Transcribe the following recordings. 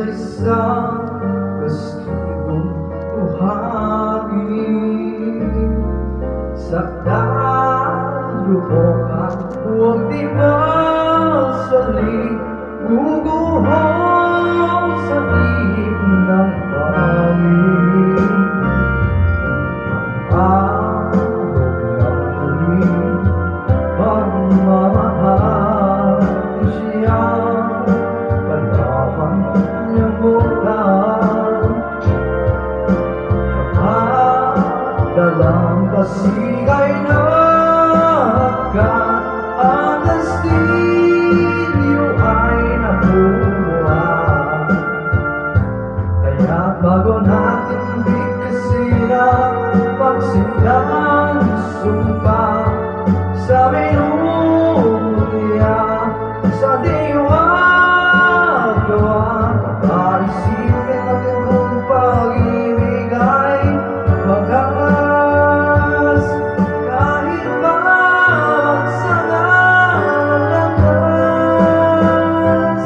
isang kastigong buhangin. Saktan, luhokan, huwag di masali, guguhong sa ihip ng pangin. Ang nagtuloy, pagmamahal siyang kalaban niya bukan. Kapag dalang kasigay na ang kastilyo ay nabubuha. Kaya bago natin bigkasin ang pagsilang sumpa sa minuya, sa diwagawa, paisipin natin kung pag-ibig ay wagas. Kahit bagsak ang landas,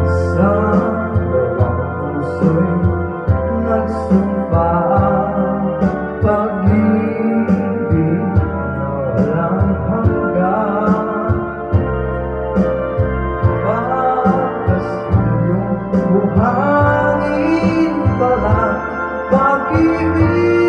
isang dalawang puso'y nagsumpa, pag-ibig na walang hanggan. Pagkasilyong buhangin pala, pag-ibig